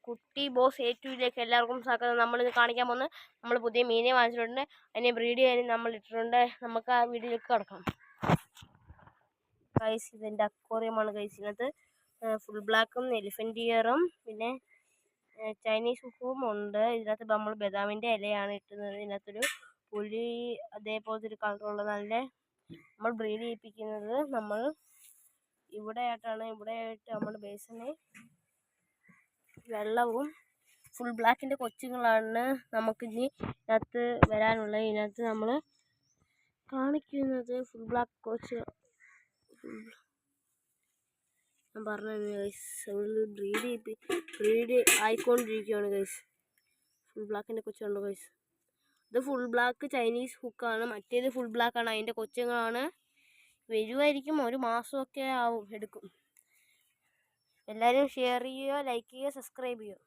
കുട്ടി boss A2 എല്ലാവർക്കും സ്വാഗതം. നമ്മളിത് കാണിക്കാൻ പോകുന്നത് നമ്മൾ പുതിയ മീനെ വാങ്ങിച്ചിട്ടുണ്ട്. അതിനെ ബ്രീഡ് ചെയ്യാൻ നമ്മൾ ഇട്ടിട്ടുണ്ട്. നമുക്ക് ആ വീഡിയോയിലേക്ക് കിടക്കാം. ഗൈസ്, ഇതിൻ്റെ അക്വേറിയമാണ് ഗൈസ്. ഇതിനകത്ത് ഫുൾ ബ്ലാക്കും എലിഫൻ്റ് ഇയറും പിന്നെ ചൈനീസ് ഹുക്കും ഉണ്ട്. ഇതിനകത്ത് നമ്മൾ ബദാമിൻ്റെ ഇലയാണ് ഇട്ടുന്നത്. ഇതിനകത്തൊരു പുലി അതേപോലത്തെ ഒരു കളറുള്ള നല്ല നമ്മൾ ബ്രീഡ് ചെയ്യിപ്പിക്കുന്നത് നമ്മൾ ഇവിടെയായിട്ട് നമ്മൾ ബേസിന് വെള്ളവും ഫുൾ ബ്ലാക്കിൻ്റെ കൊച്ചുങ്ങളാണ് നമുക്കിനി ഇതിനകത്ത് വരാനുള്ളത്. ഇതിനകത്ത് നമ്മൾ കാണിക്കുന്നത് ഫുൾ ബ്ലാക്ക് കൊച്ച് ഞാൻ പറഞ്ഞു ഗൈസ്. ബ്രീഡ് ആയിക്കൊണ്ടിരിക്കുകയാണ് ഗൈസ്. ഫുൾ ബ്ലാക്കിൻ്റെ കൊച്ചുണ്ട് ഗൈസ്. ഇത് ഫുൾ ബ്ലാക്ക് ചൈനീസ് ഹുക്കാണ്. മറ്റേത് ഫുൾ ബ്ലാക്കാണ്. അതിൻ്റെ കൊച്ചുങ്ങളാണ്. വരുമായിരിക്കും, ഒരു മാസമൊക്കെ എടുക്കും. എല്ലാവരും ഷെയർ ചെയ്യുക, ലൈക്ക് ചെയ്യുക, സബ്സ്ക്രൈബ് ചെയ്യുക.